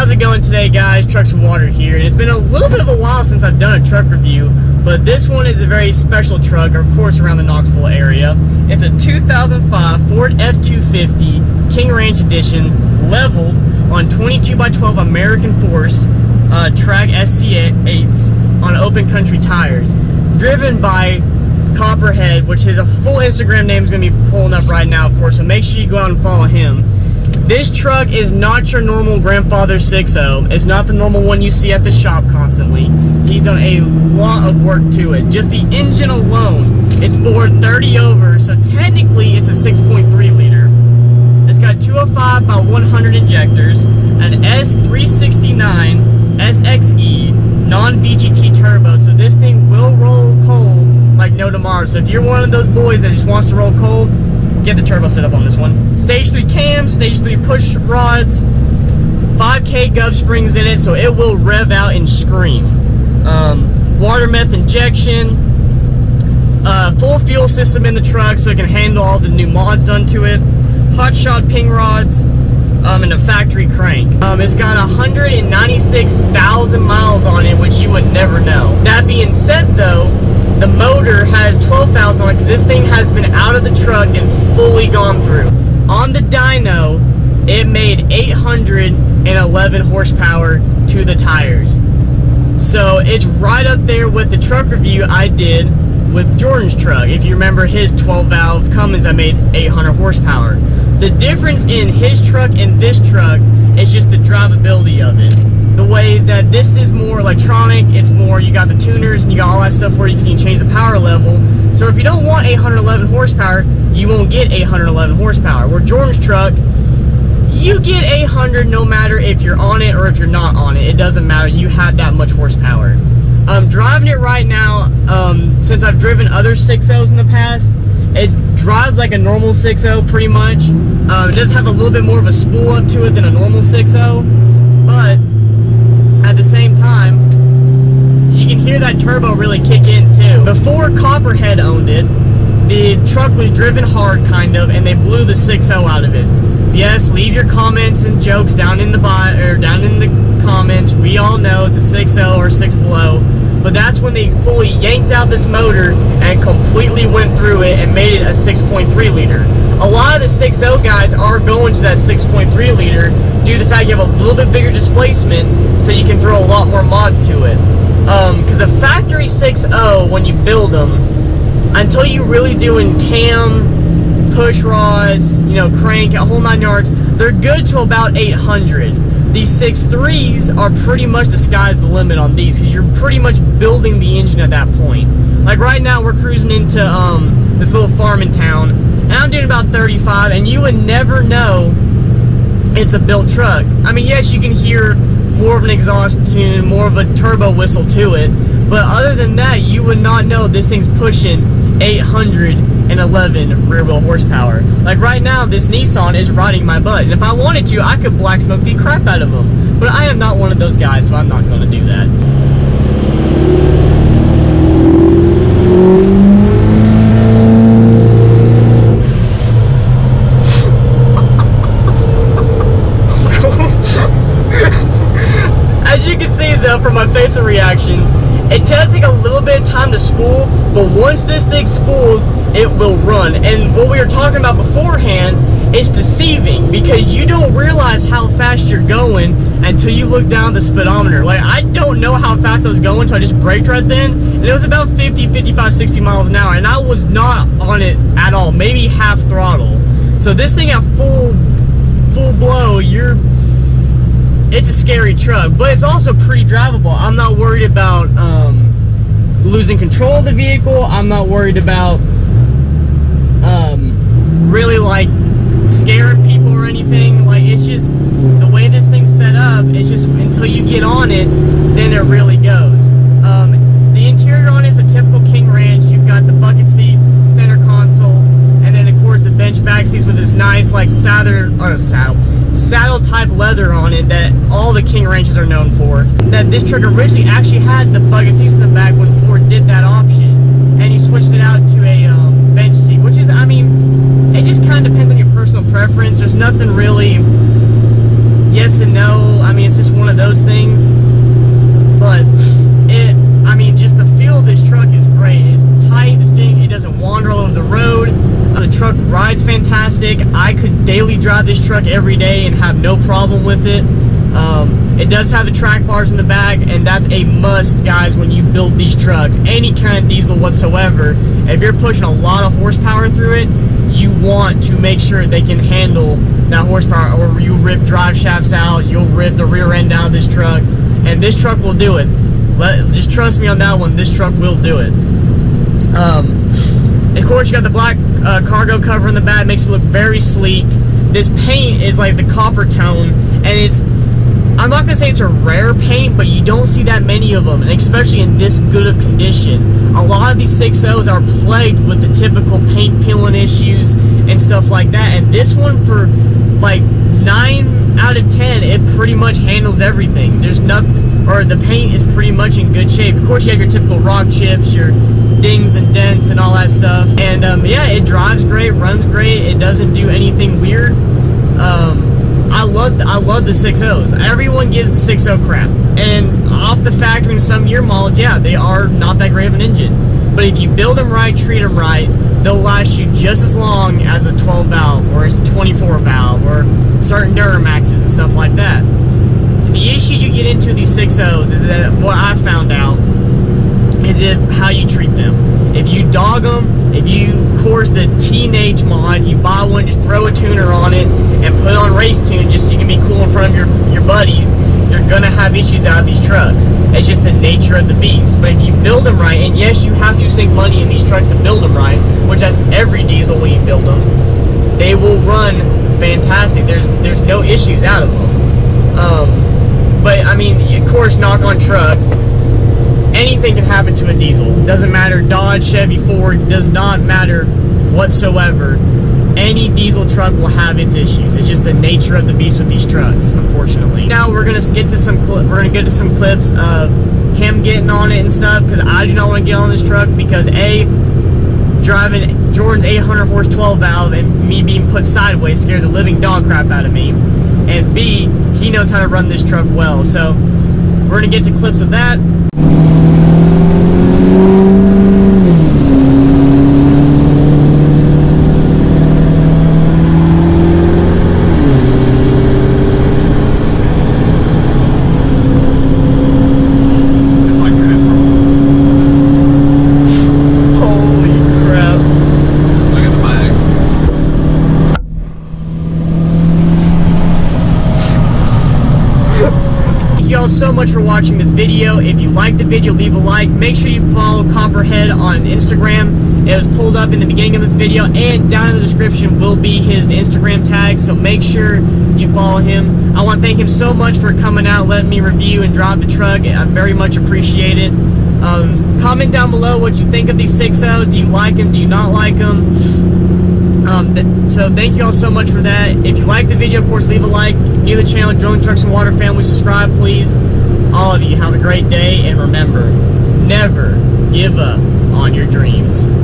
How's it going today, guys? Trucks and Water here, and it's been a little bit of a while since I've done a truck review, but this one is a very special truck, of course, around the Knoxville area. It's a 2005 Ford F-250 King Ranch Edition, leveled on 22x12 American Force track SC8s on open country tires, driven by Copperhead, which is a full Instagram name is going to be pulling up right now, of course, so make sure you go out and follow him. This truck is not your normal grandfather 6.0. It's not the normal one you see at the shop constantly. He's done a lot of work to it. Just the engine alone, it's bored 30 over, so technically it's a 6.3 liter. It's got 205 by 100 injectors, an S369 SXE non-VGT turbo, so this thing will roll cold like no tomorrow. So if you're one of those boys that just wants to roll cold, get the turbo set up on this one. Stage 3 cam, stage 3 push rods, 5K gov springs in it, so it will rev out and scream. Water meth injection, full fuel system in the truck so it can handle all the new mods done to it, hot shot ping rods, and a factory crank. It's got 196,000 miles on it, which you would never know. That being said though, the motor has 12,000 on it because this thing has been out of the truck and fully gone through. On the dyno, it made 811 horsepower to the tires. So it's right up there with the truck review I did with Jordan's truck. If you remember his 12-valve Cummins that made 800 horsepower. The difference in his truck and this truck is just the drivability of it. The way that this is more electronic, it's more, you got the tuners and you got all that stuff where you can change the power level. So if you don't want 811 horsepower, you won't get 811 horsepower. Where Jordan's truck, you get 800 no matter if you're on it or if you're not on it. It doesn't matter, you have that much horsepower. Driving it right now, since I've driven other 6.0s in the past, it drives like a normal 6.0 pretty much. It does have a little bit more of a spool up to it than a normal 6.0, but at the same time, you can hear that turbo really kick in too. Before Copperhead owned it, the truck was driven hard kind of, and they blew the 6.0 out of it. Yes, leave your comments and jokes down in the comments. We all know it's a 6.0 or 6 below, but that's when they fully yanked out this motor and completely went through it and made it a 6.3 liter. A lot of the 6.0 guys are going to that 6.3 liter due to the fact you have a little bit bigger displacement, so you can throw a lot more mods to it. Because the factory 6.0, when you build them, until you really doing cam, push rods, you know, crank, a whole 9 yards, they're good to about 800. These 6.3s are pretty much the sky's the limit on these, because you're pretty much building the engine at that point. Like right now, we're cruising into this little farm in town, and I'm doing about 35, and you would never know it's a built truck. I mean, yes, you can hear more of an exhaust tune, more of a turbo whistle to it, but other than that, you would not know this thing's pushing 811 rear wheel horsepower. Like right now, this Nissan is riding my butt, and if I wanted to, I could black smoke the crap out of them, but I am not one of those guys, so I'm not going to do that. As you can see though from my facial reactions, it does take a little bit of time to spool, but once this thing spools, it will run. And what we were talking about beforehand, it's deceiving because you don't realize how fast you're going until you look down the speedometer. Like, I don't know how fast I was going, so I just braked right then, and it was about 50, 55, 60 miles an hour, and I was not on it at all, maybe half throttle. So this thing at full blow, it's a scary truck, but it's also pretty drivable. I'm not worried about losing control of the vehicle. I'm not worried about really like scaring people or anything. Like, it's just the way this thing's set up, it's just until you get on it, then it really goes. The interior on it is a typical King Ranch. You've got the bucket seats, center console, and then of course the bench back seats with this nice like saddle type leather on it that all the King Ranches are known for. That this truck originally actually had the bucket seats in the back when Ford did that option, and he switched it out to a bench seat, which is, I mean, it just kind of depends on your personal preference. There's nothing really yes and no. I mean, it's just one of those things. But I mean, just the feel of this truck is great. It's tight, it doesn't wander all over the road. The truck rides fantastic. I could daily drive this truck every day and have no problem with it. It does have the track bars in the back, and that's a must, guys, when you build these trucks. Any kind of diesel whatsoever, if you're pushing a lot of horsepower through it, you want to make sure they can handle that horsepower, or you rip drive shafts out, you'll rip the rear end out of this truck, and this truck will do it. Just trust me on that one, this truck will do it. Of course, you got the black cargo cover in the back, makes it look very sleek. This paint is like the copper tone, and I'm not gonna say it's a rare paint, but you don't see that many of them, and especially in this good of condition. A lot of these 6.0s are plagued with the typical paint peeling issues and stuff like that, and this one, for like 9 out of 10, it pretty much handles everything. There's nothing, or the paint is pretty much in good shape. Of course, you have your typical rock chips, your dings and dents and all that stuff, and yeah, it drives great, runs great, it doesn't do anything weird. I love the 6.0s. Everyone gives the 6.0 crap, and off the factory in some year models, yeah, they are not that great of an engine, but if you build them right, treat them right, they'll last you just as long as a 12 valve or a 24 valve or certain Duramaxes and stuff like that. The issue you get into these 6.0s is that what I found out is how you treat them. If you dog them, if you, of course, the teenage mod, you buy one, just throw a tuner on it and put it on race tune just so you can be cool in front of your buddies, you're gonna have issues out of these trucks. It's just the nature of the beast. But if you build them right, and yes, you have to sink money in these trucks to build them right, which that's every diesel when you build them, they will run fantastic. There's no issues out of them. But I mean, of course, knock on truck, anything can happen to a diesel. Doesn't matter, Dodge, Chevy, Ford, does not matter whatsoever. Any diesel truck will have its issues. It's just the nature of the beast with these trucks, unfortunately. Now we're gonna get to some clips of him getting on it and stuff, because I do not want to get on this truck, because A, driving Jordan's 800 horse 12 valve and me being put sideways scared the living dog crap out of me, and B, he knows how to run this truck well. So we're gonna get to clips of that. Thank you all so much for watching this video. If you liked the video, leave a like. Make sure you follow Copperhead on Instagram. It was pulled up in the beginning of this video, and down in the description will be his Instagram tag, so make sure you follow him. I want to thank him so much for coming out, letting me review and drive the truck. I very much appreciate it. Comment down below what you think of these 6.0. Do you like them? Do you not like them? So thank you all so much for that. If you like the video, of course, leave a like. If you're new to the channel, join the Trucks and Water family, subscribe, please. All of you, have a great day, and remember, never give up on your dreams.